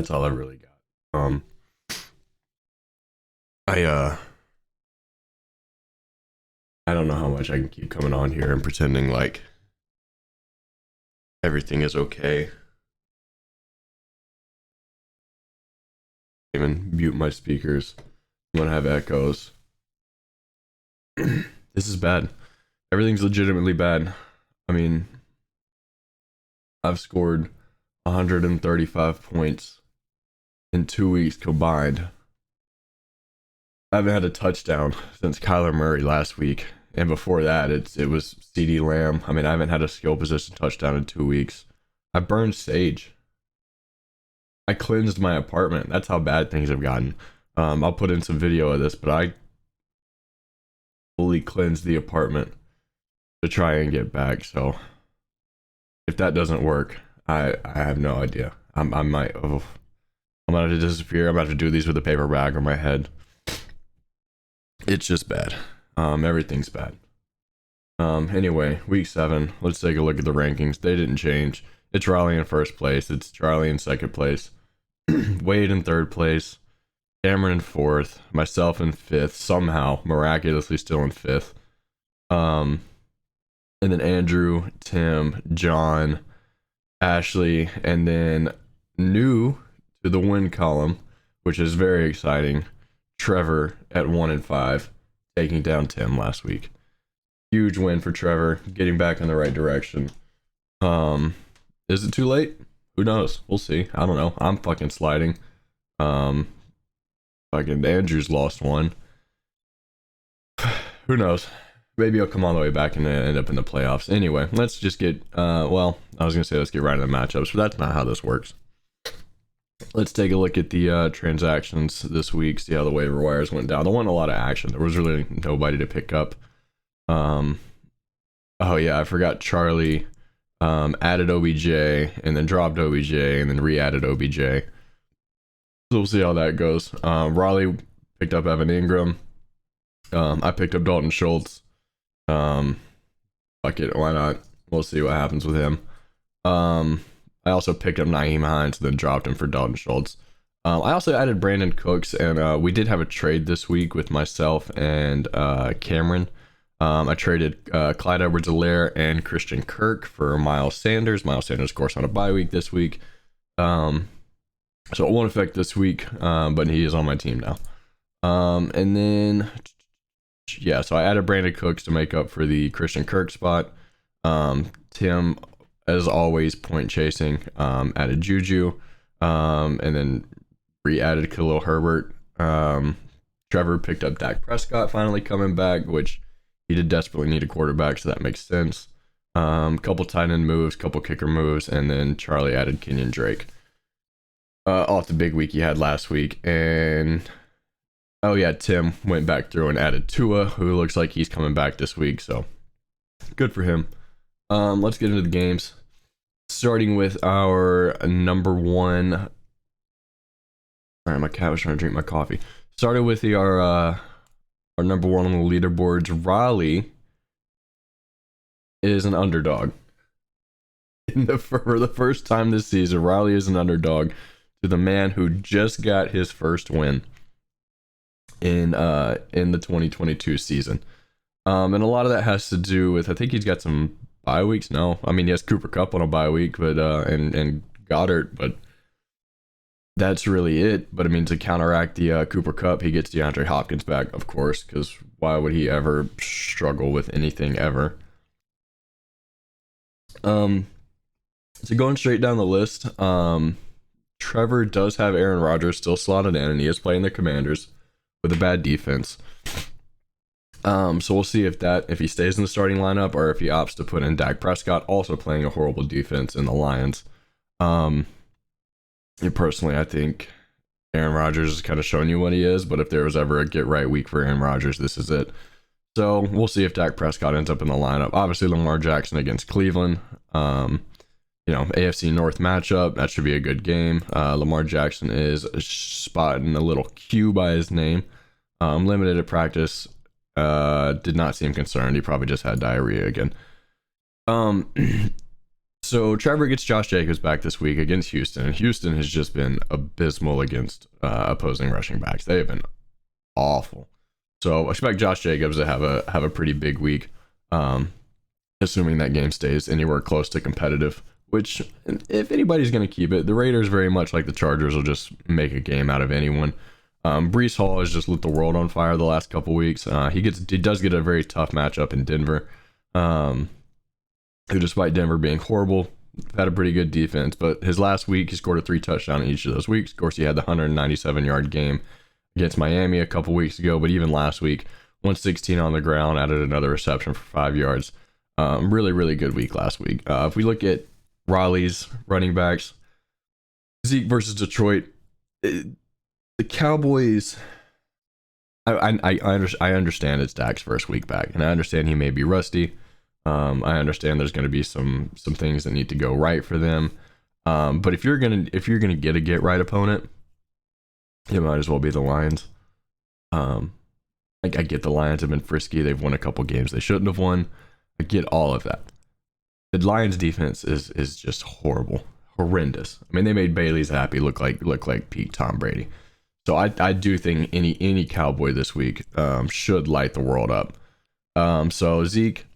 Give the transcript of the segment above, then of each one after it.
That's all I really got. I I don't know how much I can keep coming on here and pretending like everything is okay. Even mute my speakers. I'm gonna have echoes. This is bad. Everything's legitimately bad. I mean, I've scored 135 points in 2 weeks combined. I haven't had a touchdown since Kyler Murray last week, and before that, it was CeeDee Lamb. I mean, I haven't had a skill position touchdown in 2 weeks. I burned sage. I cleansed my apartment. That's how bad things have gotten. I'll put in some video of this, but I fully cleansed the apartment to try and get back. So if that doesn't work, I have no idea. I might. Oh, I'm about to disappear. I'm about to do these with a paper bag on my head. It's just bad. Everything's bad. Anyway, week 7. Let's take a look at the rankings. They didn't change. It's Riley in first place. It's Charlie in second place. Wade in third place. Cameron in fourth. Myself in fifth. Somehow, miraculously, still in fifth. And then Andrew, Tim, John, Ashley, and then new to the win column, which is very exciting, Trevor at 1 and 5, taking down Tim last week. Huge win for Trevor, getting back in the right direction. Is it too late? Who knows? We'll see. I don't know. I'm fucking sliding. Fucking Andrew's lost one. Who knows? Maybe I'll come all the way back and end up in the playoffs. Anyway, let's just get, well, I was going to say let's get right into the matchups, but that's not how this works. Let's take a look at the transactions this week, see how the waiver wires went down. There wasn't a lot of action. There was really nobody to pick up. Oh yeah, I forgot Charlie added OBJ and then dropped OBJ and then re-added OBJ. So we'll see how that goes. Raleigh picked up Evan Ingram. I picked up Dalton Schultz. Fuck it, why not? We'll see what happens with him. I also picked up Naeem Hines and then dropped him for Dalton Schultz. I also added Brandon Cooks, and we did have a trade this week with myself and Cameron. I traded Clyde Edwards-Helaire and Christian Kirk for Miles Sanders. Miles Sanders, of course, on a bye week this week. So it won't affect this week, but he is on my team now. And then, yeah, so I added Brandon Cooks to make up for the Christian Kirk spot. Tim, as always, point chasing, added Juju, and then re-added Khalil Herbert. Trevor picked up Dak Prescott, finally coming back, which he did desperately need a quarterback, so that makes sense. Couple tight end moves, couple kicker moves, and then Charlie added Kenyon Drake. Off the big week he had last week, and oh yeah, Tim went back through and added Tua, who looks like he's coming back this week, so good for him. Let's get into the games. Starting with our number one. Alright, my cat was trying to drink my coffee. Started with our number one on the leaderboards. Raleigh is an underdog. For the first time this season, Raleigh is an underdog to the man who just got his first win in the 2022 season. And a lot of that has to do with, I think he's got some bye weeks. No, I mean, he has Cooper Kupp on a bye week, but and Goddard, but that's really it. But I mean, to counteract the Cooper Kupp, he gets DeAndre Hopkins back, of course, because why would he ever struggle with anything ever? So going straight down the list, Trevor does have Aaron Rodgers still slotted in, and he is playing the Commanders with a bad defense. So we'll see if he stays in the starting lineup or if he opts to put in Dak Prescott, also playing a horrible defense in the Lions. Personally, I think Aaron Rodgers is kind of showing you what he is, but if there was ever a get right week for Aaron Rodgers, this is it. So we'll see if Dak Prescott ends up in the lineup. Obviously, Lamar Jackson against Cleveland. AFC North matchup. That should be a good game. Lamar Jackson is spotting a little Q by his name. Limited at practice. Did not seem concerned. He probably just had diarrhea again. So Trevor gets Josh Jacobs back this week against Houston, and Houston has just been abysmal against opposing rushing backs. They have been awful. So I expect Josh Jacobs to have a pretty big week, assuming that game stays anywhere close to competitive. Which, if anybody's going to keep it, the Raiders, very much like the Chargers, will just make a game out of anyone. Breece Hall has just lit the world on fire the last couple weeks. He does get a very tough matchup in Denver. Who, despite Denver being horrible, had a pretty good defense. But his last week, he scored a 3 touchdown in each of those weeks. Of course, he had the 197-yard game against Miami a couple weeks ago. But even last week, 116 on the ground, added another reception for 5 yards. Really, really good week last week. If we look at Raleigh's running backs, Zeke versus Detroit, the Cowboys, I understand it's Dak's first week back, and I understand he may be rusty. I understand there's going to be some things that need to go right for them. But if you're gonna get right opponent, it might as well be the Lions. I get the Lions have been frisky. They've won a couple games they shouldn't have won. I get all of that. The Lions defense is just horrible, horrendous. I mean, they made Bailey Zappi look like peak Tom Brady. So I do think any Cowboy this week should light the world up. So Zeke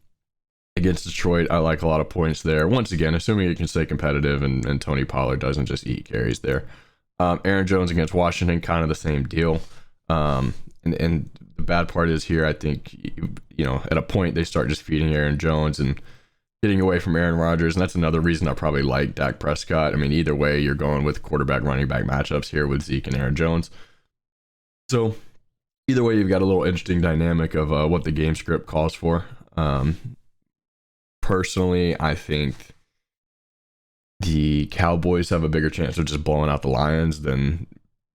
against Detroit, I like a lot of points there. Once again, assuming it can stay competitive and Tony Pollard doesn't just eat carries there. Aaron Jones against Washington, kind of the same deal. And the bad part is here, I think, at a point they start just feeding Aaron Jones and getting away from Aaron Rodgers, and that's another reason I probably like Dak Prescott. I mean, either way, you're going with quarterback running back matchups here with Zeke and Aaron Jones. So either way, you've got a little interesting dynamic of what the game script calls for. Personally, I think the Cowboys have a bigger chance of just blowing out the Lions than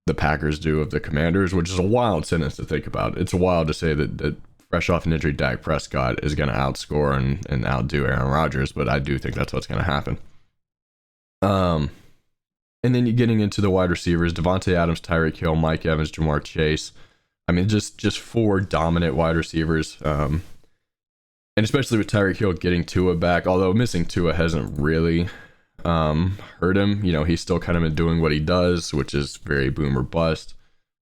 the Packers do of the Commanders, which is a wild sentence to think about. It's wild to say that fresh off an injury, Dak Prescott is going to outscore and outdo Aaron Rodgers, but I do think that's what's going to happen. And then you're getting into the wide receivers: Devontae Adams, Tyreek Hill, Mike Evans, Jamar Chase. I mean, just 4 dominant wide receivers. And especially with Tyreek Hill getting Tua back, although missing Tua hasn't really hurt him. He's still kind of been doing what he does, which is very boom or bust.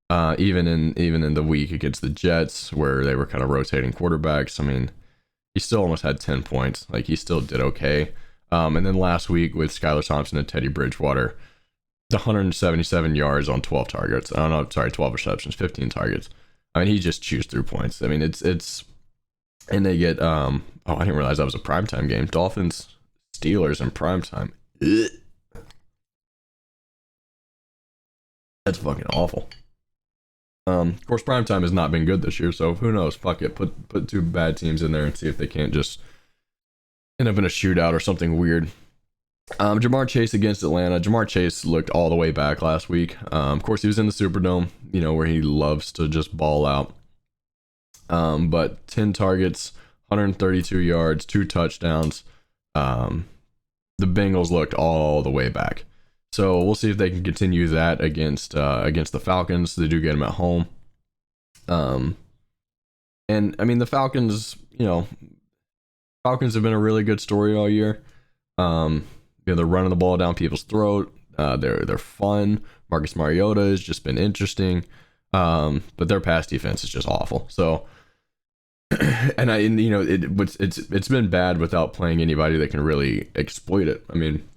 Even in the week against the Jets, where they were kind of rotating quarterbacks, I mean, he still almost had 10 points. Like, he still did okay. And then last week with Skylar Thompson and Teddy Bridgewater, the 177 yards on 12 targets. 12 receptions, 15 targets. I mean, he just chews through points. I mean, it's and they get I didn't realize that was a primetime game. Dolphins Steelers in primetime. That's fucking awful. Of course, primetime has not been good this year, so who knows? Fuck it. Put 2 bad teams in there and see if they can't just end up in a shootout or something weird. Jamar Chase against Atlanta. Jamar Chase looked all the way back last week. Of course, he was in the Superdome, where he loves to just ball out. But 10 targets, 132 yards, 2 touchdowns. The Bengals looked all the way back. So we'll see if they can continue that against the Falcons. They do get them at home. And I mean, the Falcons, Falcons have been a really good story all year. They're running the ball down people's throat. They're fun. Marcus Mariota has just been interesting. But their pass defense is just awful. So, it's been bad without playing anybody that can really exploit it. I mean,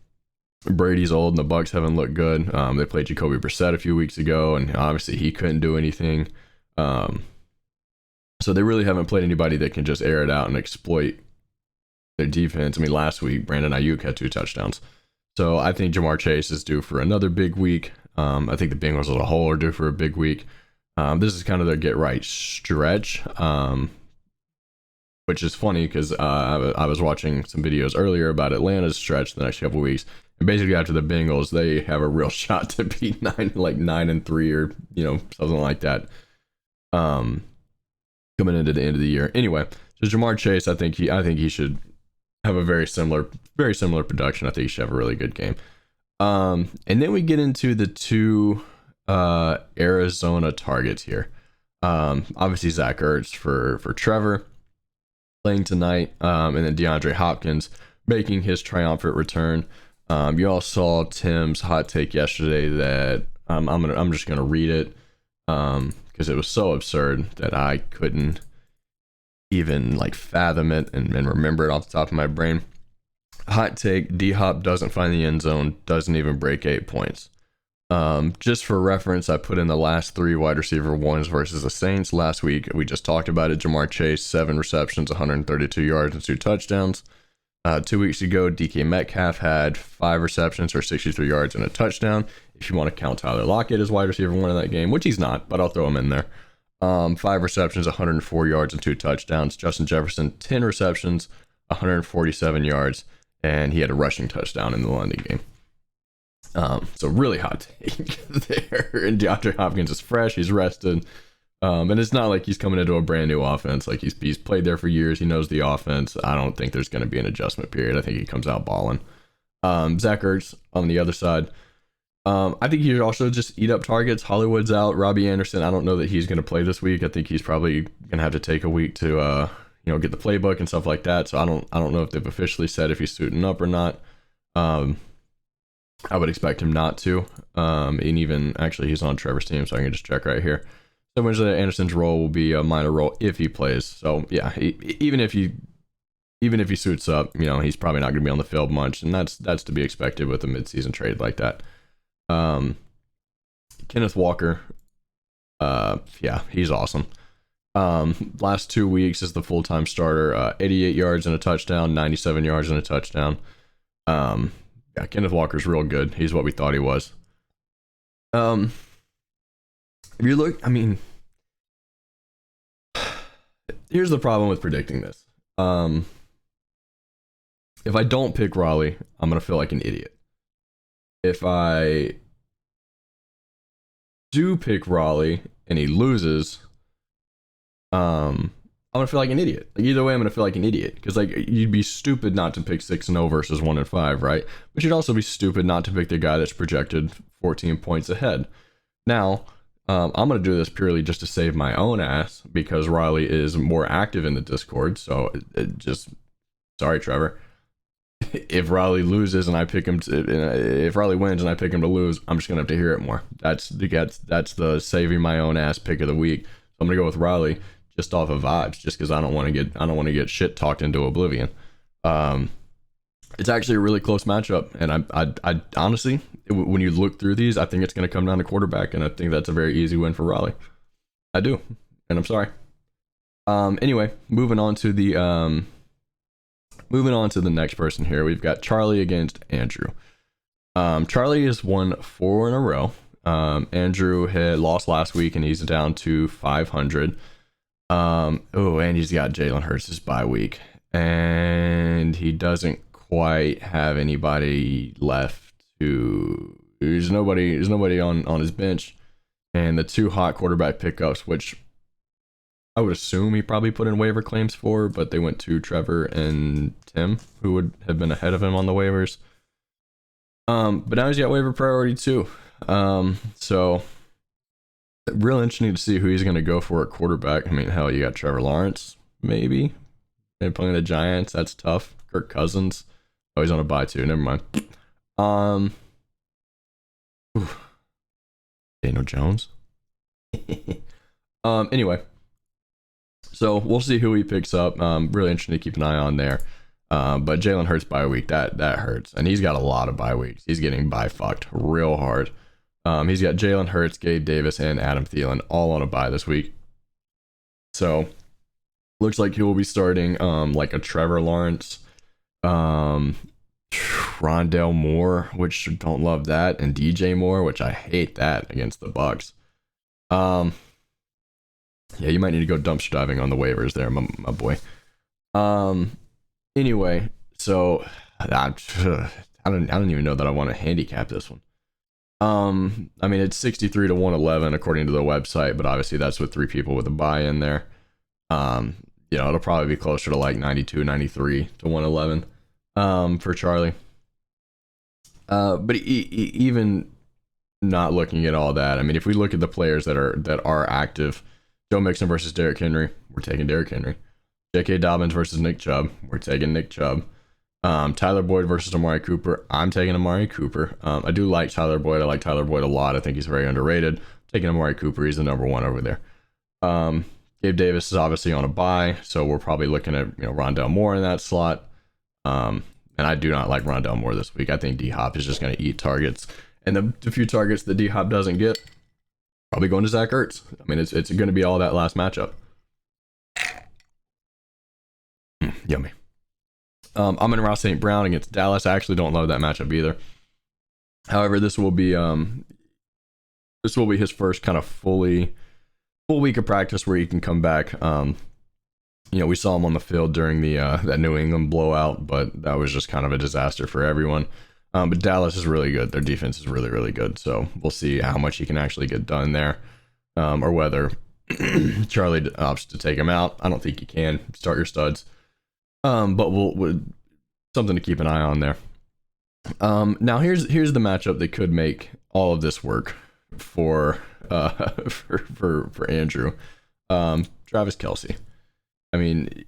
Brady's old and the Bucks haven't looked good. They played Jacoby Brissett a few weeks ago, and obviously he couldn't do anything. So they really haven't played anybody that can just air it out and exploit their defense. I mean, last week Brandon Ayuk had 2 touchdowns. So I think Jamar Chase is due for another big week. I think the Bengals as a whole are due for a big week. This is kind of their get right stretch, which is funny because I was watching some videos earlier about Atlanta's stretch the next couple of weeks. And basically after the Bengals, they have a real shot to be 9-3 or something like that. Coming into the end of the year. Anyway, so Jamar Chase, I think he should have a very similar production. I think he should have a really good game. And then we get into the 2 Arizona targets here. Obviously Zach Ertz for Trevor playing tonight, and then DeAndre Hopkins making his triumphant return. You all saw Tim's hot take yesterday that I'm just gonna read it because it was so absurd that I couldn't even like fathom it and remember it off the top of my brain. Hot take: D-Hop doesn't find the end zone, doesn't even break 8 points. Just for reference, I put in the last 3 wide receiver ones versus the Saints last week. We just talked about it. Jamar Chase, 7 receptions, 132 yards, and 2 touchdowns. 2 weeks ago, DK Metcalf had 5 receptions for 63 yards and a touchdown. If you want to count Tyler Lockett as wide receiver one in that game, which he's not, but I'll throw him in there. 5 receptions, 104 yards, and 2 touchdowns. Justin Jefferson, 10 receptions, 147 yards, and he had a rushing touchdown in the London game. So really hot take there. And DeAndre Hopkins is fresh, he's rested. And it's not like he's coming into a brand new offense. Like he's played there for years. He knows the offense. I don't think there's going to be an adjustment period. I think he comes out balling. Zach Ertz on the other side. I think he also just eat up targets. Hollywood's out. Robbie Anderson, I don't know that he's going to play this week. I think he's probably going to have to take a week to get the playbook and stuff like that. So I don't know if they've officially said if he's suiting up or not. I would expect him not to. And even actually he's on Trevor's team, so I can just check right here. So Wednesday Anderson's role will be a minor role if he plays. So yeah, even if he suits up, he's probably not going to be on the field much, and that's to be expected with a midseason trade like that. Kenneth Walker, yeah, he's awesome. Last 2 weeks as the full-time starter, 88 yards and a touchdown, 97 yards and a touchdown. Yeah, Kenneth Walker's real good. He's what we thought he was. If you look, here's the problem with predicting this. If I don't pick Raleigh, I'm going to feel like an idiot. If I do pick Raleigh and he loses, I'm going to feel like an idiot. Like, either way, I'm going to feel like an idiot. Because you'd be stupid not to pick 6-0 versus 1-5, right? But you'd also be stupid not to pick the guy that's projected 14 points ahead. Now, I'm going to do this purely just to save my own ass because Riley is more active in the Discord. So sorry, Trevor. If Riley loses and I pick him if Riley wins and I pick him to lose, I'm just going to have to hear it more. That's the saving my own ass pick of the week. So I'm going to go with Riley just off of vibes, just because I don't want to get shit talked into oblivion. It's actually a really close matchup, and I honestly, when you look through these, I think it's going to come down to quarterback, and I think that's a very easy win for Raleigh. I do, and I'm sorry. Anyway, moving on to the next person here. We've got Charlie against Andrew. Charlie has won 4 in a row. Andrew had lost last week, and he's down to 500. And he's got Jalen Hurts' bye week, and he doesn't quite have anybody left there's nobody on his bench, and the 2 hot quarterback pickups, which I would assume he probably put in waiver claims for, but they went to Trevor and Tim, who would have been ahead of him on the waivers. But now he's got waiver priority too. So real interesting to see who he's going to go for at quarterback. Hell, you got Trevor Lawrence, maybe. They're playing the Giants. That's tough. Kirk Cousins. Oh, he's on a bye too. Never mind. Daniel Jones. Anyway, so we'll see who he picks up. Really interesting to keep an eye on there. But Jalen Hurts bye week, that hurts, and he's got a lot of bye weeks. He's getting bye fucked real hard. He's got Jalen Hurts, Gabe Davis, and Adam Thielen all on a bye this week. So looks like he will be starting like a Trevor Lawrence, Rondale Moore, which don't love that, and DJ Moore, which I hate that against the Bucks. Yeah, you might need to go dumpster diving on the waivers there, my boy. Anyway, so I don't even know that I want to handicap this one. It's 63 to 111 according to the website, but obviously that's with 3 people with a buy in there. It'll probably be closer to like 92, 93 to 111 for Charlie. But even not looking at all that, if we look at the players that are active, Joe Mixon versus Derrick Henry, we're taking Derrick Henry. J.K. Dobbins versus Nick Chubb, we're taking Nick Chubb. Tyler Boyd versus Amari Cooper. I'm taking Amari Cooper. I do like Tyler Boyd. I like Tyler Boyd a lot. I think he's very underrated. Taking Amari Cooper. He's the number one over there. Gabe Davis is obviously on a bye, so we're probably looking at Rondell Moore in that slot. And I do not like Rondell Moore this week. I think D-Hop is just going to eat targets. And the few targets that D-Hop doesn't get, probably going to Zach Ertz. I mean, it's going to be all that last matchup. Yummy. I'm in Ross St. Brown against Dallas. I actually don't love that matchup either. However, this will be his first kind of full week of practice where he can come back. We saw him on the field during the that New England blowout, but that was just kind of a disaster for everyone. But Dallas is really good. Their defense is really, really good. So we'll see how much he can actually get done there, or whether Charlie opts to take him out. I don't think he can. Start your studs. But we'll something to keep an eye on there. Now here's the matchup that could make all of this work for Andrew. Travis Kelce. I mean,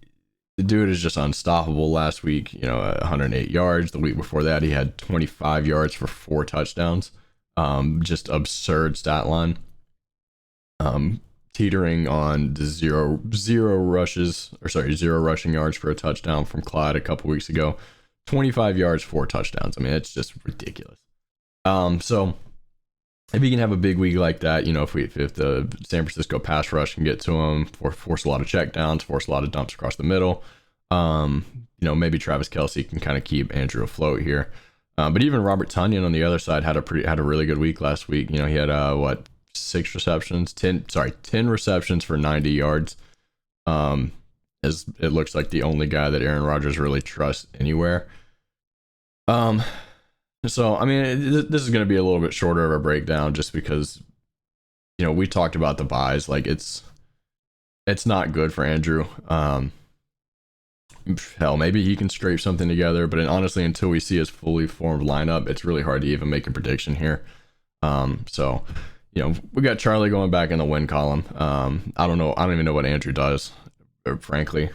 the dude is just unstoppable. Last week, 108 yards. The week before that, he had 25 yards for 4 touchdowns. Just absurd stat line. Teetering on the zero rushing yards for a touchdown from Clyde a couple weeks ago. 25 yards, 4 touchdowns. I mean, it's just ridiculous. So if he can have a big week like that, if the San Francisco pass rush can get to him, force a lot of checkdowns, force a lot of dumps across the middle, maybe Travis Kelce can kind of keep Andrew afloat here. But even Robert Tonyan on the other side had a really good week last week. He had 10 receptions for 90 yards. As it looks like the only guy that Aaron Rodgers really trusts anywhere. So, I mean, this is going to be a little bit shorter of a breakdown just because, we talked about the buys. Like, it's not good for Andrew. Hell, maybe he can scrape something together, but honestly, until we see his fully formed lineup, it's really hard to even make a prediction here. So, we got Charlie going back in the win column. I don't know. I don't even know what Andrew does, frankly.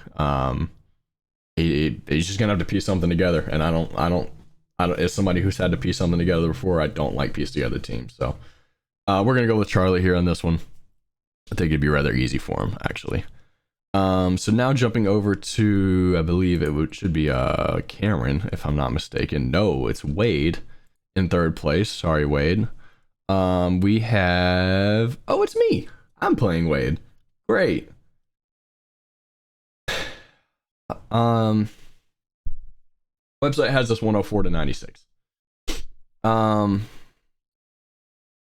He's just going to have to piece something together, and I don't, as somebody who's had to piece something together before, I don't like piece together teams. So we're going to go with Charlie here on this one. I think it'd be rather easy for him, actually. So now jumping over to, I believe should be Cameron, if I'm not mistaken. No, it's Wade in third place. Sorry, Wade. We have, it's me. I'm playing Wade. Great. Website has this 104 to 96.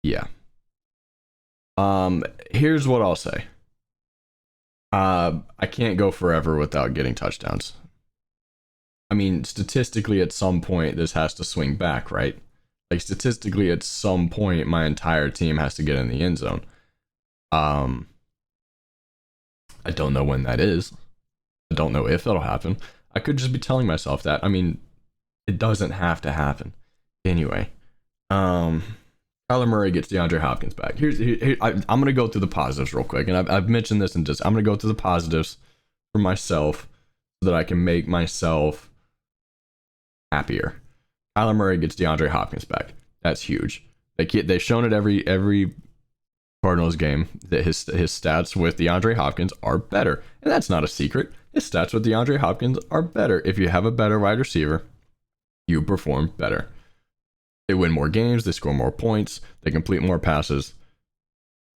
Yeah. Here's what I'll say. I can't go forever without getting touchdowns. I mean, statistically, at some point, this has to swing back, right? Like, statistically, at some point, my entire team has to get in the end zone. I don't know when that is. I don't know if that'll happen. I could just be telling myself that. I mean, it doesn't have to happen. Anyway, Kyler Murray gets DeAndre Hopkins back. I'm going to go through the positives real quick. And I've mentioned this and I'm going to go through the positives for myself so that I can make myself happier. Kyler Murray gets DeAndre Hopkins back. That's huge. They've shown it every Cardinals game that his stats with DeAndre Hopkins are better. And that's not a secret. His stats with DeAndre Hopkins are better. If you have a better wide receiver, you perform better. They win more games. They score more points. They complete more passes.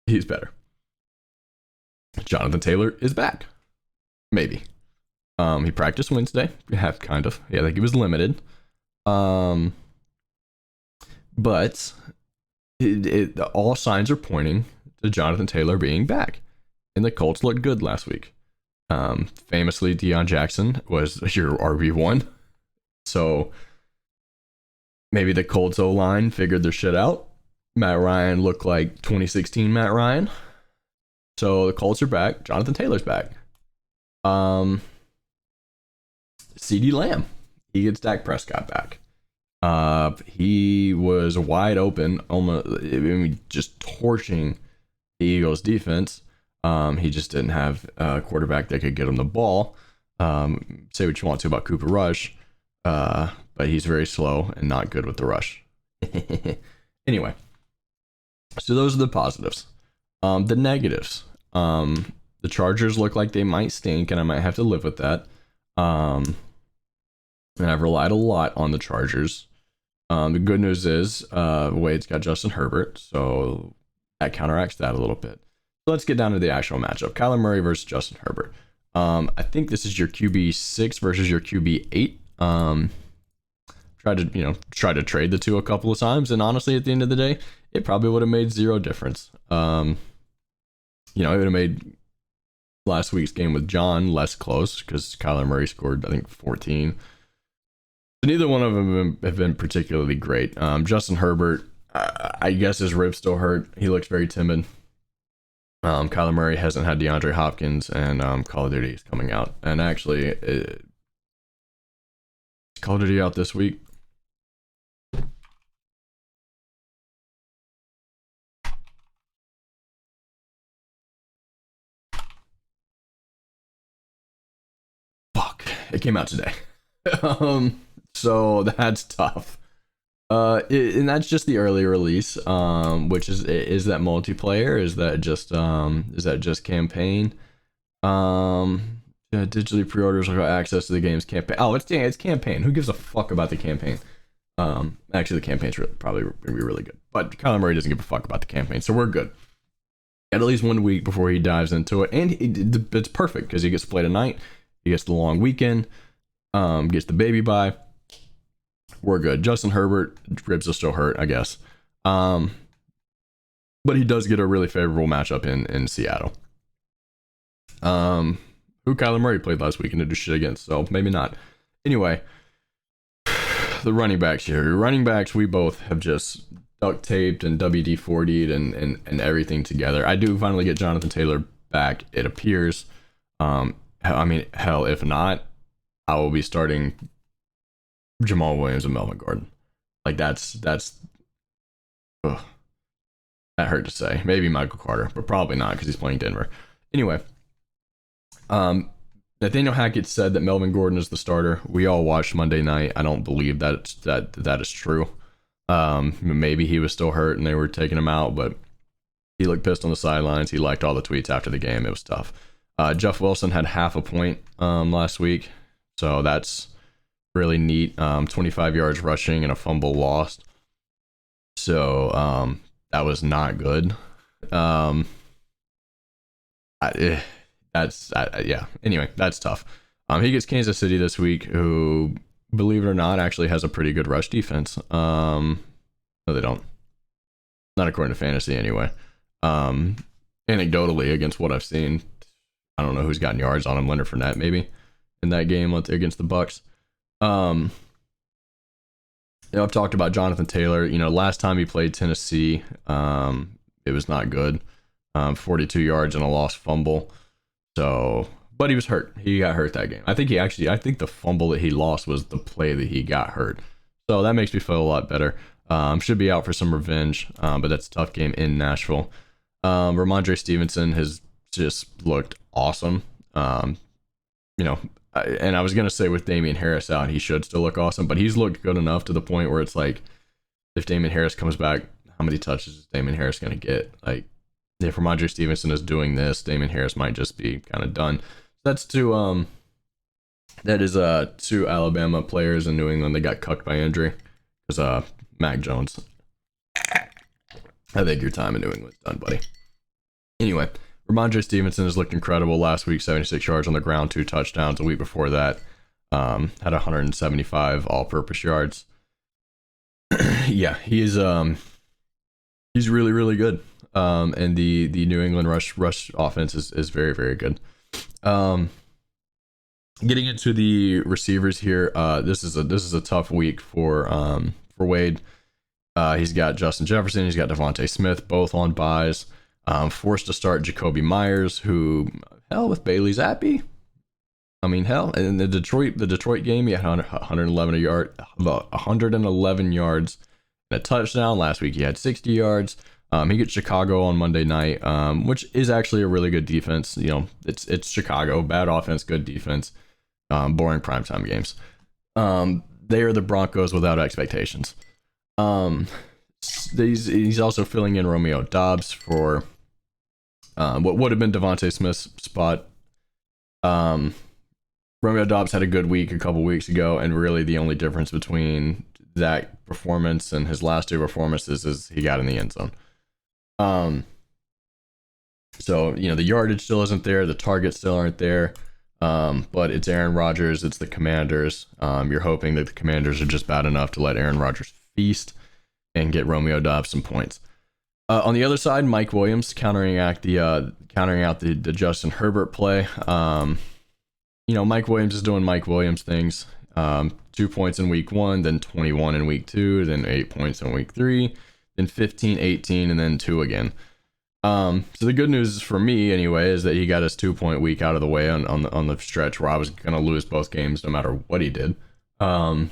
He's better. Jonathan Taylor is back. Maybe. He practiced Wednesday. Kind of. Yeah, like he was limited. But all signs are pointing to Jonathan Taylor being back. And the Colts looked good last week. Famously, Deion Jackson was your RB1. So maybe the Colts O-line figured their shit out. Matt Ryan looked like 2016 Matt Ryan. So the Colts are back. Jonathan Taylor's back. CeeDee Lamb. He gets Dak Prescott back. He was wide open, just torching the Eagles defense. He just didn't have a quarterback that could get him the ball. Say what you want to about Cooper Rush. But he's very slow and not good with the rush. Anyway, so those are the positives. The negatives. The Chargers look like they might stink, and I might have to live with that. And I've relied a lot on the Chargers. The good news is Wade's got Justin Herbert, so that counteracts that a little bit. So let's get down to the actual matchup. Kyler Murray versus Justin Herbert. I think this is your QB6 versus your QB8. Tried to trade the two a couple of times, and honestly, at the end of the day, it probably would have made zero difference. It would have made last week's game with John less close because Kyler Murray scored, I think, 14. So neither one of them have been particularly great. Justin Herbert, I guess his ribs still hurt. He looks very timid. Kyler Murray hasn't had DeAndre Hopkins, and Call of Duty is coming out. And actually, is Call of Duty out this week? Fuck, it came out today. So that's tough. And that's just the early release. Which is that multiplayer? Is that just campaign? Digitally pre-orders will got access to the game's campaign. Oh, it's campaign. Who gives a fuck about the campaign? Actually, the campaign's probably gonna be really good. But Kyler Murray doesn't give a fuck about the campaign, so we're good. At least 1 week before he dives into it, and it's perfect because he gets to play tonight. He gets the long weekend. Gets the baby bye. We're good. Justin Herbert, ribs will still hurt, I guess. But he does get a really favorable matchup in Seattle. Who Kyler Murray played last week and to do shit against, so maybe not. Anyway, the running backs here. Running backs, we both have just duct taped and WD-40'd and everything together. I do finally get Jonathan Taylor back, it appears. Hell, if not, I will be starting Jamal Williams and Melvin Gordon. Like that's ugh, that hurt to say. Maybe Michael Carter, but probably not because he's playing Denver. Anyway, Nathaniel Hackett said that Melvin Gordon is the starter. We all watched Monday night. I don't believe that is true. Maybe he was still hurt and they were taking him out, but he looked pissed on the sidelines. He liked all the tweets after the game. It was tough. Jeff Wilson had half a point last week, so that's really neat. 25 yards rushing and a fumble lost. So that was not good. Anyway, that's tough. He gets Kansas City this week, who, believe it or not, actually has a pretty good rush defense. No, they don't. Not according to fantasy, anyway. Anecdotally, against what I've seen, I don't know who's gotten yards on him. Leonard Fournette, maybe, in that game against the Bucks. I've talked about Jonathan Taylor. Last time he played Tennessee, it was not good. 42 yards and a lost fumble. So, but he was hurt. He got hurt that game. I think the fumble that he lost was the play that he got hurt. So that makes me feel a lot better. Should be out for some revenge, but that's a tough game in Nashville. Ramondre Stevenson has just looked awesome. And I was going to say with Damian Harris out, he should still look awesome, but he's looked good enough to the point where it's like, if Damian Harris comes back, how many touches is Damian Harris going to get? Like, if Ramondre Stevenson is doing this, Damian Harris might just be kind of done. That is two Alabama players in New England that got cucked by injury. Because Mac Jones. I think your time in New England's done, buddy. Anyway, Ramondre Stevenson has looked incredible last week. 76 yards on the ground, 2 touchdowns. A week before that, had 175 all-purpose yards. Yeah, he's really, really good. And the New England rush offense is very, very good. Getting into the receivers here, this is a tough week for Wade. He's got Justin Jefferson, he's got Devontae Smith, both on buys. Forced to start Jacoby Myers, who, hell with Bailey Zappi. I mean, hell, in the Detroit game, he had 111 yards and a touchdown. Last week he had 60 yards. He gets Chicago on Monday night, which is actually a really good defense. It's Chicago, bad offense, good defense, boring primetime games. they are the Broncos without expectations. He's also filling in Romeo Doubs for what would have been Devontae Smith's spot. Romeo Doubs had a good week a couple weeks ago, and really the only difference between that performance and his last two performances is he got in the end zone. So, the yardage still isn't there, the targets still aren't there, but it's Aaron Rodgers, it's the Commanders. You're hoping that the Commanders are just bad enough to let Aaron Rodgers feast and get Romeo Doubs some points. On the other side, Mike Williams countering out the Justin Herbert play. Mike Williams is doing Mike Williams things. 2 points in week 1, then 21 in week 2, then 8 points in week 3, then 15, 18, and then 2 again. So the good news for me anyway is that he got his 2-point week out of the way on the stretch where I was gonna lose both games no matter what he did. And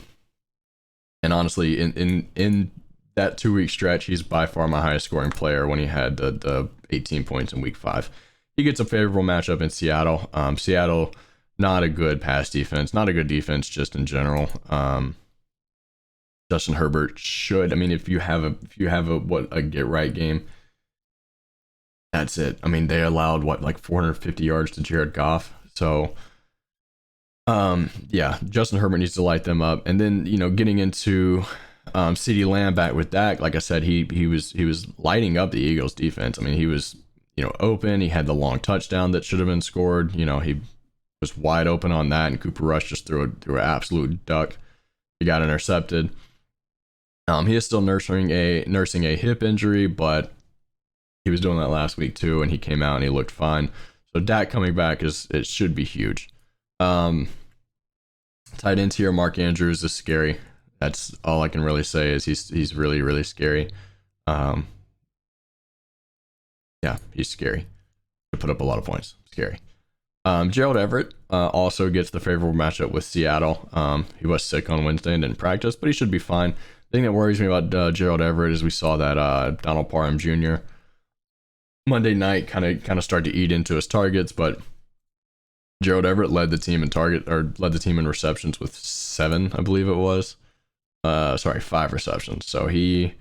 honestly, in that 2-week stretch, he's by far my highest scoring player when he had the 18 points in week 5. He gets a favorable matchup in Seattle. Seattle, not a good pass defense, not a good defense just in general. Justin Herbert should, if you have a get right game, that's it. They allowed 450 yards to Jared Goff. So Justin Herbert needs to light them up. And then, getting into CeeDee Lamb back with Dak, like I said, he was lighting up the Eagles defense. He was, open. He had the long touchdown that should have been scored. He was wide open on that, and Cooper Rush just threw an absolute duck. He got intercepted. He is still nursing a hip injury, but he was doing that last week too, and he came out and he looked fine. So Dak coming back it should be huge. Tight ends here, Mark Andrews is scary. That's all I can really say is he's really, really scary. He's scary. To put up a lot of points. Scary. Gerald Everett also gets the favorable matchup with Seattle. He was sick on Wednesday and didn't practice, but he should be fine. The thing that worries me about Gerald Everett is we saw that Donald Parham Jr. Monday night kind of started to eat into his targets, but Gerald Everett led the team in receptions with 7, I believe it was. 5 receptions. So he's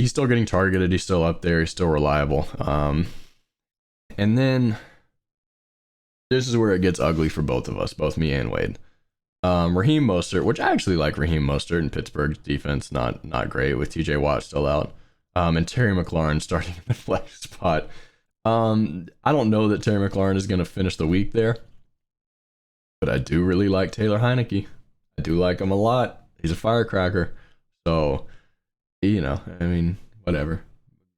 still getting targeted. He's still up there. He's still reliable. And then this is where it gets ugly for both of us, both me and Wade. Raheem Mostert, which I actually like Raheem Mostert in Pittsburgh's defense, not great with TJ Watt still out. And Terry McLaurin starting in the flex spot. I don't know that Terry McLaurin is going to finish the week there, but I do really like Taylor Heineke. I do like him a lot. He's a firecracker. So, whatever.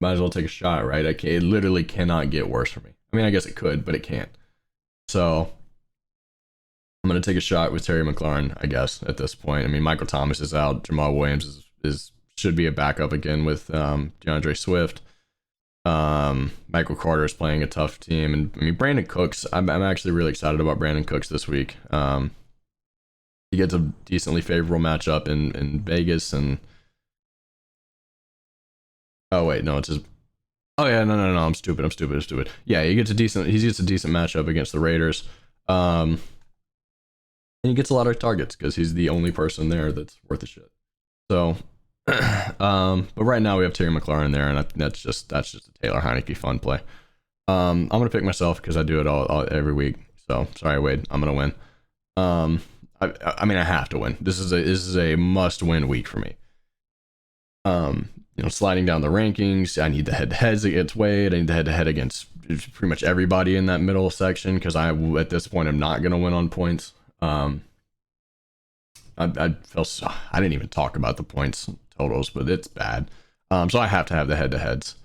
Might as well take a shot, right? It literally cannot get worse for me. I guess it could, but it can't. So, I'm going to take a shot with Terry McLaurin, I guess, at this point. Michael Thomas is out. Jamal Williams should be a backup again with DeAndre Swift. Michael Carter is playing a tough team, and Brandon Cooks. I'm actually really excited about Brandon Cooks this week. He gets a decently favorable matchup in Vegas, and it's his. Oh yeah, no, I'm stupid. Yeah, he gets a decent matchup against the Raiders. And he gets a lot of targets because he's the only person there that's worth a shit. So. But right now we have Terry McLaurin there, and that's just a Taylor Heineke fun play. I'm gonna pick myself because I do it all every week. So sorry, Wade, I'm gonna win. I have to win. This is a must-win week for me. Sliding down the rankings, I need the head-to-heads against Wade. I need the head-to-head against pretty much everybody in that middle section because at this point I'm not gonna win on points. I didn't even talk about the points totals, but it's bad. So I have to have the head-to-heads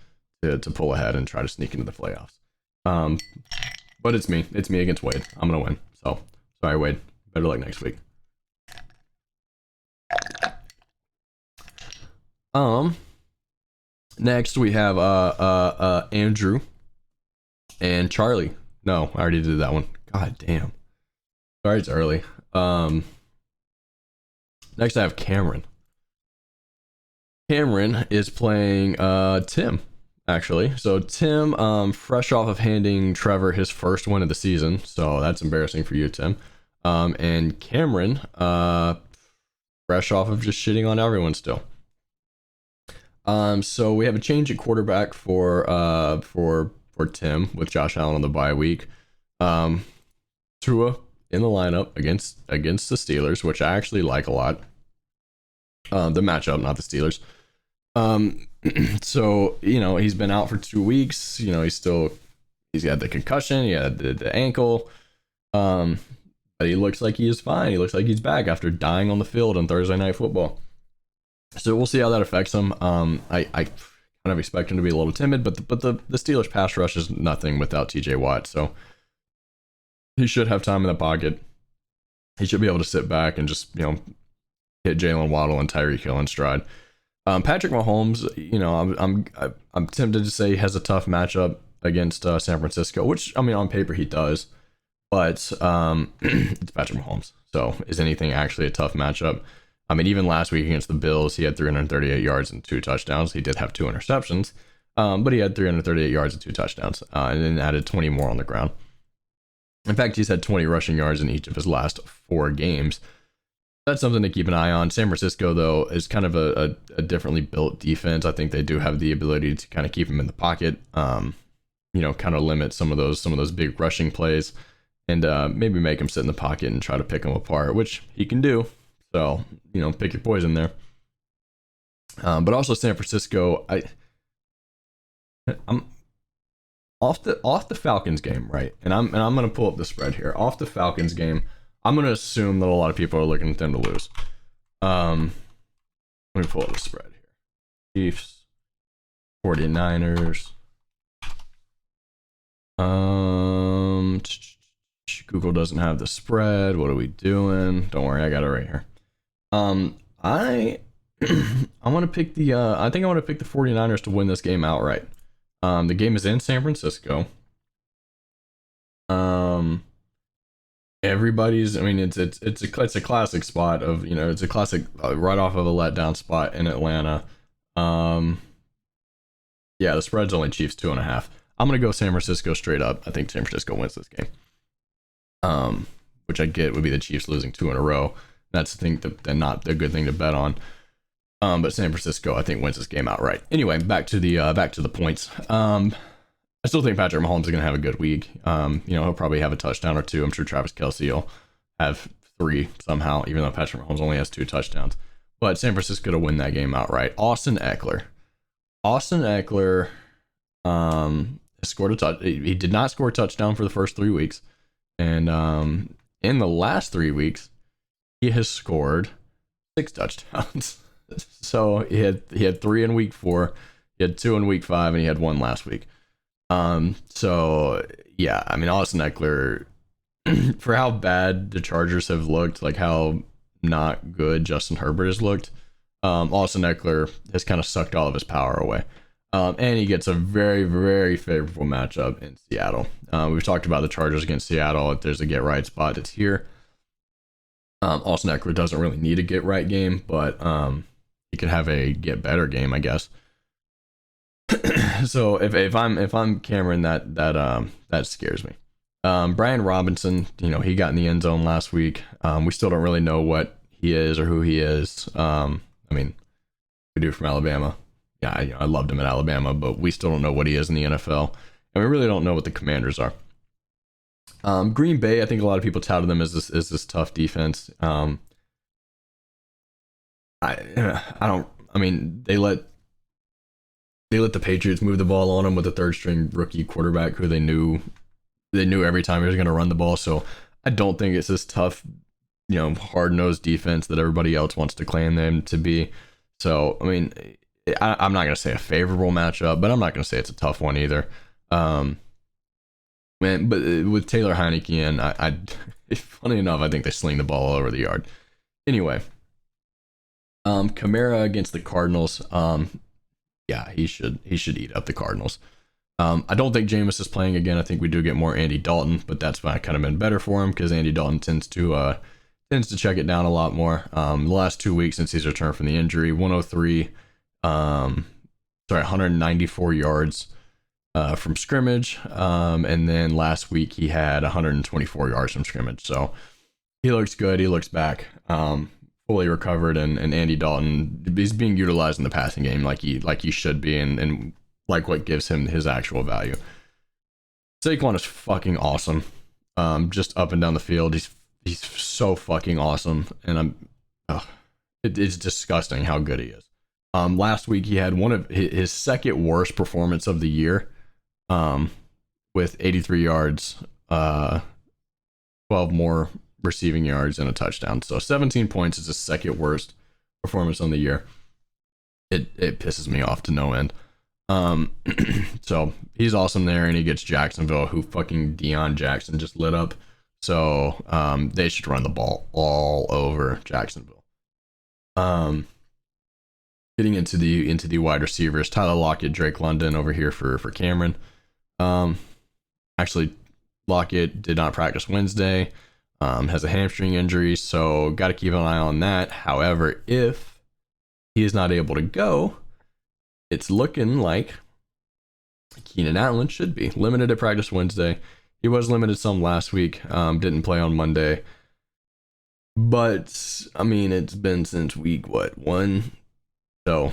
to pull ahead and try to sneak into the playoffs. But it's me against Wade. I'm gonna win. So sorry, Wade. Better luck next week. Next we have Andrew and Charlie. No, I already did that one. God damn. Sorry, it's early. Next I have Cameron. Cameron is playing Tim, actually. So Tim, fresh off of handing Trevor his first win of the season. So that's embarrassing for you, Tim. And Cameron, fresh off of just shitting on everyone still. So we have a change at quarterback for Tim with Josh Allen on the bye week. Tua in the lineup against the Steelers, which I actually like a lot. The matchup, not the Steelers. So he's been out for 2 weeks. He's got the concussion, he had the ankle. But he looks like he is fine. He looks like he's back after dying on the field on Thursday Night Football. So we'll see how that affects him. I kind of expect him to be a little timid, but the Steelers pass rush is nothing without TJ Watt. So he should have time in the pocket. He should be able to sit back and just hit Jalen Waddle and Tyreek Hill in stride. Patrick Mahomes, I'm tempted to say he has a tough matchup against San Francisco, which on paper he does, but it's Patrick Mahomes. So is anything actually a tough matchup? Even last week against the Bills, he had 338 yards and 2 touchdowns. He did have 2 interceptions, but he had 338 yards and 2 touchdowns, and then added 20 more on the ground. In fact, he's had 20 rushing yards in each of his last 4 games. That's something to keep an eye on. San Francisco, though, is kind of a differently built defense. I think they do have the ability to kind of keep him in the pocket, kind of limit some of those big rushing plays, and maybe make him sit in the pocket and try to pick him apart, which he can do. So, pick your poison there. But also San Francisco, I'm off the Falcons game, right? And I'm gonna pull up the spread here. Off the Falcons game, I'm gonna assume that a lot of people are looking at them to lose. Let me pull up the spread here. Chiefs, 49ers. Google doesn't have the spread. What are we doing? Don't worry, I got it right here. I want to pick I think I want to pick the 49ers to win this game outright. The game is in San Francisco. Everybody's, it's a classic spot of, it's a classic right off of a letdown spot in Atlanta. Yeah, the spread's only Chiefs 2.5. I'm gonna go San Francisco straight up. I think San Francisco wins this game. Which I get would be the Chiefs losing 2 in a row. That's the thing that not a good thing to bet on. But San Francisco, I think, wins this game outright. Anyway, back to the points. I still think Patrick Mahomes is going to have a good week. He'll probably have a touchdown or 2. I'm sure Travis Kelce will have 3 somehow, even though Patrick Mahomes only has 2 touchdowns. But San Francisco to win that game outright. Austin Eckler scored a touch. He did not score a touchdown for the first 3 weeks. And in the last 3 weeks, he has scored 6 touchdowns. So he had 3 in week 4, he had 2 in week 5, and he had 1 last week. So yeah, Austin Eckler, for how bad the Chargers have looked, like how not good Justin Herbert has looked, Austin Eckler has kind of sucked all of his power away. And he gets a very, very favorable matchup in Seattle. We've talked about the Chargers against Seattle. If there's a get right spot, it's here. Austin Eckler doesn't really need a get right game, but he could have a get better game, I guess. So if I'm Cameron, that scares me. Brian Robinson, he got in the end zone last week. We still don't really know what he is or who he is. We do from Alabama. Yeah, I loved him at Alabama, but we still don't know what he is in the NFL, and we really don't know what the Commanders are. Green Bay, I think a lot of people touted them as this tough defense. They let the Patriots move the ball on them with a 3rd-string rookie quarterback who they knew every time he was going to run the ball. So I don't think it's this tough, hard-nosed defense that everybody else wants to claim them to be. So I'm not going to say a favorable matchup, but I'm not going to say it's a tough one either. But with Taylor Heineke in, funny enough, I think they sling the ball all over the yard. Anyway, Kamara against the Cardinals. Yeah, he should eat up the Cardinals. I don't think Jameis is playing again. I think we do get more Andy Dalton, but that's kind of been better for him because Andy Dalton tends to check it down a lot more. The last 2 weeks since he's returned from the injury, 194 yards from scrimmage, and then last week he had 124 yards from scrimmage. So he looks good. He looks back, fully recovered, and Andy Dalton is being utilized in the passing game like he should be, and like what gives him his actual value. Saquon is fucking awesome. Just up and down the field, he's so fucking awesome, and it's disgusting how good he is. Last week he had one of his second worst performance of the year, with 83 yards, 12 more receiving yards and a touchdown. So 17 points is his second worst performance on the year. It pisses me off to no end. So he's awesome there, and he gets Jacksonville, who fucking Deion Jackson just lit up. So they should run the ball all over Jacksonville. Getting into the wide receivers, Tyler Lockett, Drake London over here for Cameron. Actually, Lockett did not practice Wednesday. Has a hamstring injury, so got to keep an eye on that. However, if he is not able to go, it's looking like Keenan Allen should be limited at practice Wednesday. He was limited some last week. Didn't play on Monday. But, I mean, it's been since week, 1? So,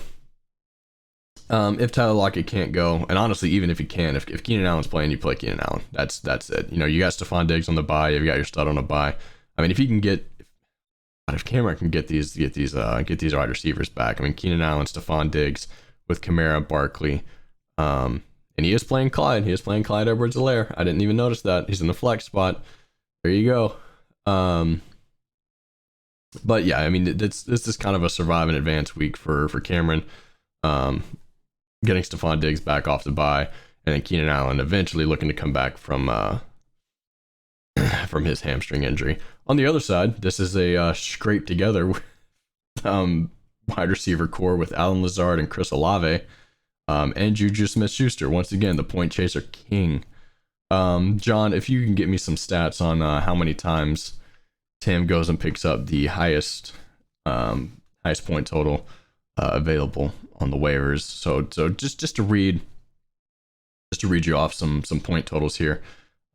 if Tyler Lockett can't go, and honestly, even if he can, if Keenan Allen's playing, you play Keenan Allen. That's it. You know, you got Stephon Diggs on the bye. You've got your stud on a bye. I mean, if he can get, if Cameron can get these wide receivers back, I mean, Keenan Allen, Stephon Diggs with Kamara, Barkley, and he is playing Clyde. He is playing Clyde Edwards-Helaire. I didn't even notice that. He's in the flex spot. There you go. But yeah, I mean, this is kind of a survive and advance week for Cameron. Getting Stephon Diggs back off the bye, and then Keenan Allen eventually looking to come back from his hamstring injury. On the other side, this is a scrape together wide receiver core with Allen Lazard and Chris Olave, and Juju Smith-Schuster. Once again, the point chaser king. John, if you can get me some stats on how many times Tim goes and picks up the highest point total available on the waivers. So just to read you off some point totals here.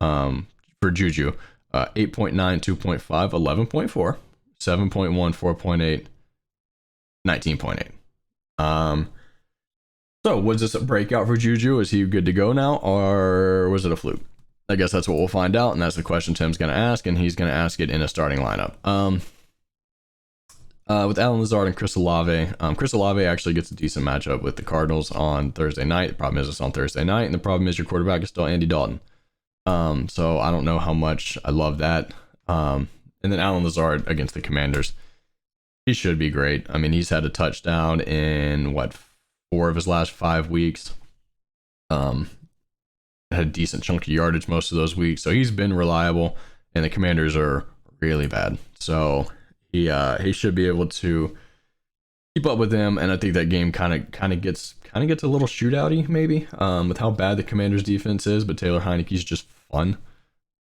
For Juju, 8.9, 2.5, 11.4, 7.1, 4.8, 19.8. So was this a breakout for Juju? Is he good to go now, or was it a fluke? I guess that's what we'll find out, and that's the question Tim's going to ask, and he's going to ask it in a starting lineup. With Allen Lazard and Chris Olave, Chris Olave actually gets a decent matchup with the Cardinals on Thursday night. The problem is it's on Thursday night, and the problem is your quarterback is still Andy Dalton. So I don't know how much I love that. And then Allen Lazard against the Commanders. He should be great. I mean, he's had a touchdown in 4 of his last 5 weeks. Had a decent chunk of yardage most of those weeks, so he's been reliable, and the Commanders are really bad. So he should be able to keep up with them, and I think that game kind of gets a little shootouty maybe, with how bad the Commanders defense is, but Taylor Heineke's just fun.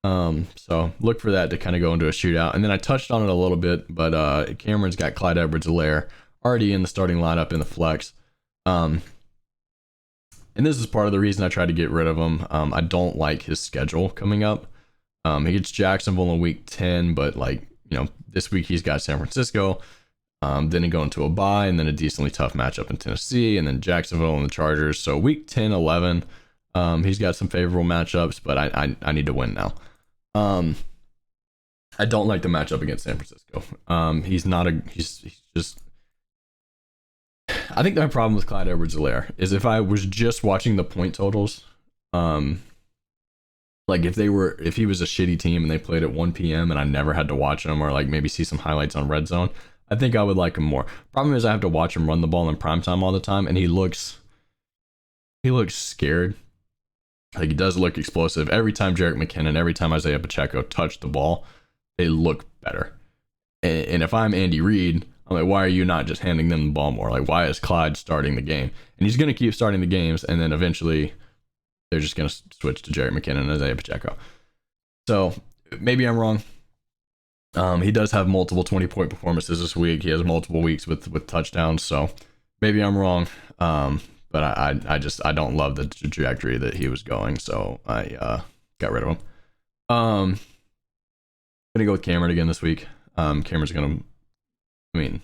So look for that to kind of go into a shootout. And then I touched on it a little bit, but Cameron's got Clyde Edwards-Helaire already in the starting lineup in the flex. And this is part of the reason I tried to get rid of him. I don't like his schedule coming up. He gets Jacksonville in week 10, but this week he's got San Francisco. Then he go into a bye, and then a decently tough matchup in Tennessee, and then Jacksonville and the Chargers. So week 10, 11, he's got some favorable matchups, but I need to win now. I don't like the matchup against San Francisco. He's just. I think my problem with Clyde Edwards-Helaire is if I was just watching the point totals, like if he was a shitty team and they played at 1 p.m. and I never had to watch them, or like maybe see some highlights on Red Zone, I think I would like him more. Problem is I have to watch him run the ball in primetime all the time, and he looks scared. Like, he does look explosive. Every time Jerick McKinnon, every time Isaiah Pacheco touch the ball, they look better. And if I'm Andy Reid, I'm like, why are you not just handing them the ball more? Like, why is Clyde starting the game? And he's going to keep starting the games, and then eventually they're just going to switch to Jerick McKinnon and Isaiah Pacheco. So maybe I'm wrong. He does have multiple 20-point performances this week. He has multiple weeks with touchdowns, so maybe I'm wrong. But I don't love the trajectory that he was going, so I got rid of him. Gonna gonna go with Cameron again this week. Cameron's gonna. I mean,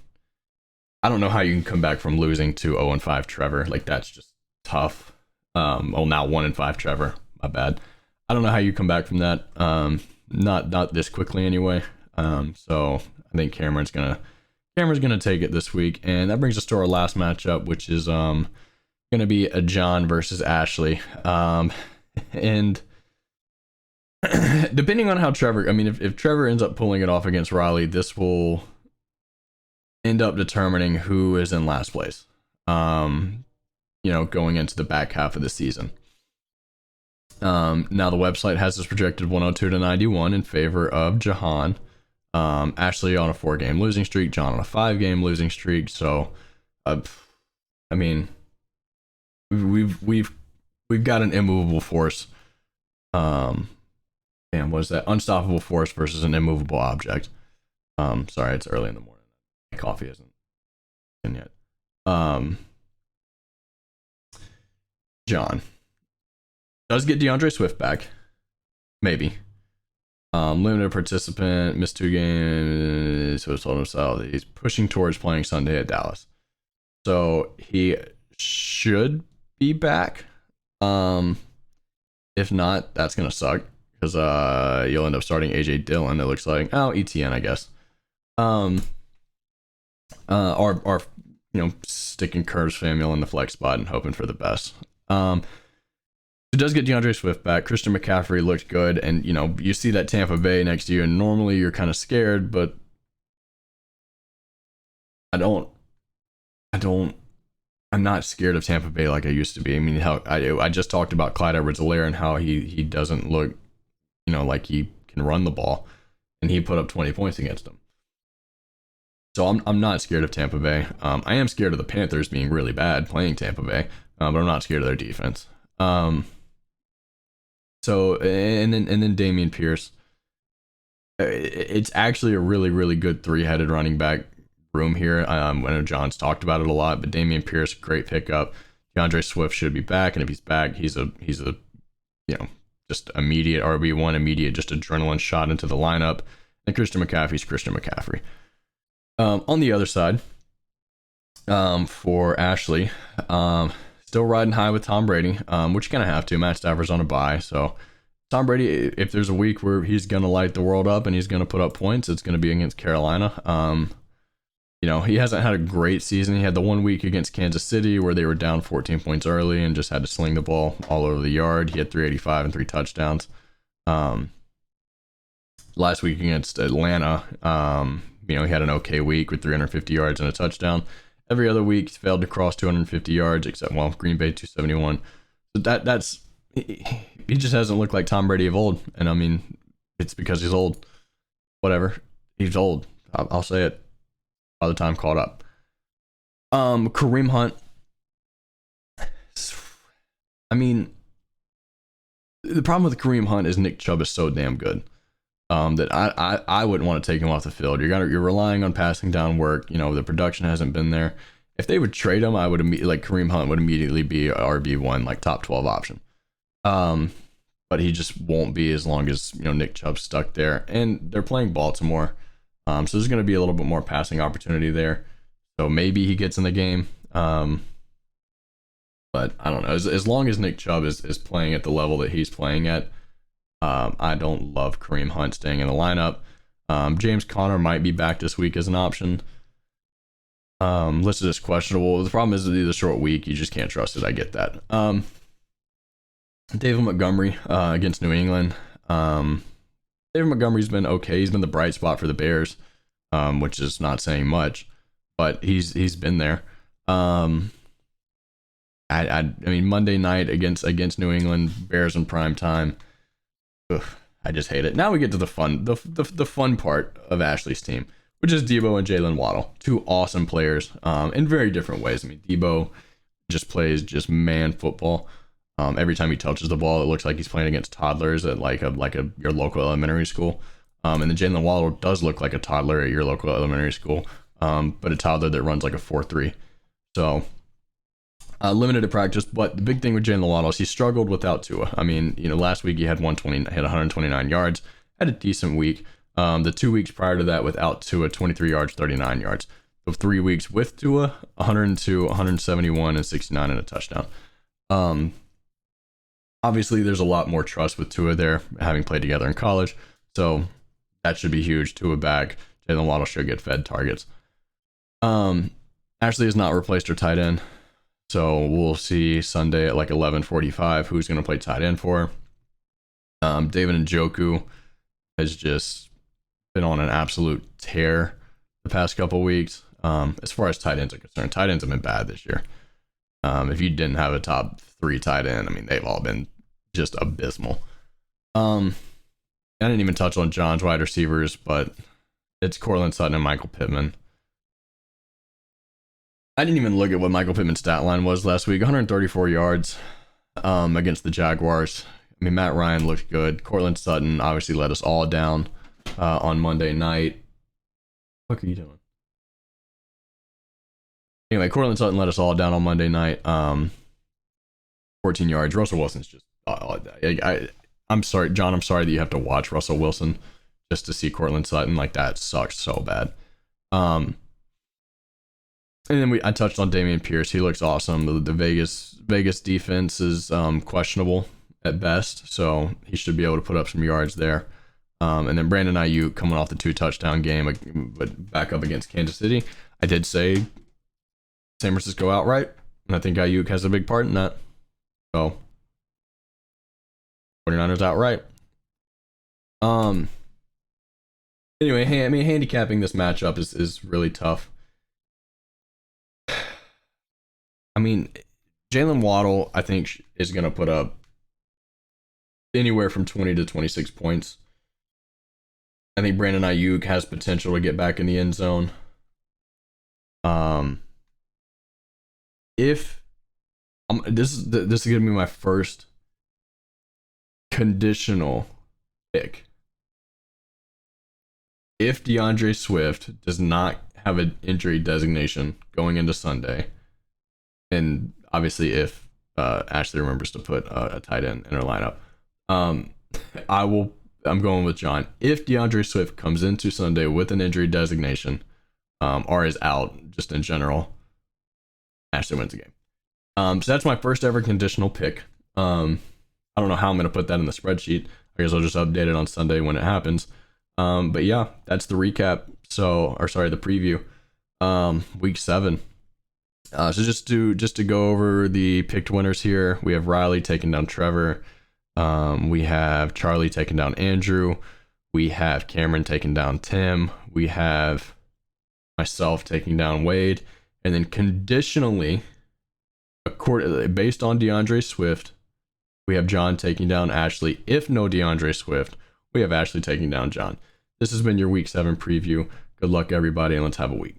I don't know how you can come back from losing to 0-5 Trevor. Like that's just tough. Now 1-5 Trevor. My bad. I don't know how you come back from that. Not this quickly anyway. So I think Cameron's gonna take it this week, and that brings us to our last matchup, which is gonna be a John versus Ashley. And depending on how Trevor, I mean, if Trevor ends up pulling it off against Riley, this will end up determining who is in last place. Going into the back half of the season. Now the website has this projected 102-91 in favor of Jahan. Ashley on a 4-game losing streak, John on a 5-game losing streak. So, I mean, we've got an immovable force. What is that? Unstoppable force versus an immovable object. Sorry, it's early in the morning. My coffee isn't in yet. John does get DeAndre Swift back. Maybe. Limited participant, missed 2 games, so told himself that he's pushing towards playing Sunday at Dallas. So he should be back. If not, that's gonna suck because you'll end up starting AJ Dillon. It looks like ETN, I guess. Or sticking Curves Samuel in the flex spot and hoping for the best. It does get DeAndre Swift back. Christian McCaffrey looked good, and you see that Tampa Bay next year, and normally you're kind of scared, but I'm not scared of Tampa Bay like I used to be. I mean, I just talked about Clyde Edwards-Helaire and how he doesn't look, like he can run the ball, and he put up 20 points against them. So I'm not scared of Tampa Bay. I am scared of the Panthers being really bad playing Tampa Bay, but I'm not scared of their defense. So and then Dameon Pierce. It's actually a really, really good 3-headed running back room here. I know John's talked about it a lot, but Dameon Pierce, great pickup. DeAndre Swift should be back, and if he's back, he's a just immediate RB1, immediate just adrenaline shot into the lineup. And Christian McCaffrey's Christian McCaffrey. On the other side, for Ashley, still riding high with Tom Brady, which you're going to have to. Matt Stafford's on a bye. So Tom Brady, if there's a week where he's going to light the world up and he's going to put up points, it's going to be against Carolina. He hasn't had a great season. He had the 1 week against Kansas City where they were down 14 points early and just had to sling the ball all over the yard. He had 385 and 3 touchdowns. Last week against Atlanta, he had an okay week with 350 yards and a touchdown. Every other week, he's failed to cross 250 yards, except, Green Bay 271. So that's he just hasn't looked like Tom Brady of old. And I mean, it's because he's old. Whatever. He's old. I'll say it. By the time caught up. Kareem Hunt. I mean, the problem with Kareem Hunt is Nick Chubb is so damn good. That I wouldn't want to take him off the field. You're relying on passing down work. The production hasn't been there. If they would trade him, I would Kareem Hunt would immediately be a RB1, like top 12 option. But he just won't be as long as Nick Chubb's stuck there, and they're playing Baltimore. So there's going to be a little bit more passing opportunity there. So maybe he gets in the game. But I don't know. As long as Nick Chubb is playing at the level that he's playing at, I don't love Kareem Hunt staying in the lineup. James Conner might be back this week as an option. Listed as questionable. The problem is the short week. You just can't trust it. I get that. David Montgomery against New England. David Montgomery's been okay. He's been the bright spot for the Bears, which is not saying much, but he's been there. I mean, Monday night against New England, Bears in prime time. Ugh, I just hate it. Now we get to the fun part of Ashley's team, which is Debo and Jalen Waddle, 2 awesome players, in very different ways. I mean, Debo just plays man football. Every time he touches the ball, it looks like he's playing against toddlers at your local elementary school. And then Jalen Waddle does look like a toddler at your local elementary school, but a toddler that runs like a 4.3. So limited to practice. But the big thing with Jalen Waddle is he struggled without Tua. I mean, last week he had 129 yards, had a decent week. The 2 weeks prior to that without Tua, 23 yards, 39 yards. The 3 weeks with Tua, 102, 171, and 69 and a touchdown. Obviously, there's a lot more trust with Tua there, having played together in college. So that should be huge. Tua back. Jalen Waddle should get fed targets. Ashley has not replaced her tight end. So we'll see Sunday at like 11:45 who's going to play tight end for her. David Njoku has just been on an absolute tear the past couple weeks. As far as tight ends are concerned, tight ends have been bad this year. If you didn't have a top 3 tight end, I mean, they've all been just abysmal. I didn't even touch on John's wide receivers, but it's Courtland Sutton and Michael Pittman. I didn't even look at what Michael Pittman's stat line was last week. 134 yards against the Jaguars. I mean, Matt Ryan looked good. Courtland Sutton obviously let us all down on Monday night. What are you doing? Anyway, Courtland Sutton let us all down on Monday night. 14 yards. Russell Wilson's just... I'm sorry, John. I'm sorry that you have to watch Russell Wilson just to see Courtland Sutton. Like, that sucks so bad. And then I touched on Dameon Pierce. He looks awesome. The Vegas defense is questionable at best, so he should be able to put up some yards there. And then Brandon Ayuk coming off the 2 touchdown game, but back up against Kansas City. I did say San Francisco outright, and I think Ayuk has a big part in that. So 49ers outright. Anyway, I mean, handicapping this matchup is really tough. I mean, Jalen Waddle, I think, is going to put up anywhere from 20 to 26 points. I think Brandon Ayuk has potential to get back in the end zone. If this is going to be my first conditional pick. If DeAndre Swift does not have an injury designation going into Sunday, and obviously if Ashley remembers to put a tight end in her lineup, I'm going with John. If DeAndre Swift comes into Sunday with an injury designation, or is out just in general, Ashley wins the game. So that's my first ever conditional pick. I don't know how I'm going to put that in the spreadsheet. I guess I'll just update it on Sunday when it happens. But yeah, that's the recap. The preview. Week 7. So just to go over the picked winners here, we have Riley taking down Trevor. We have Charlie taking down Andrew. We have Cameron taking down Tim. We have myself taking down Wade. And then conditionally, based on DeAndre Swift, we have John taking down Ashley. If no DeAndre Swift, we have Ashley taking down John. This has been your Week 7 preview. Good luck, everybody, and let's have a week.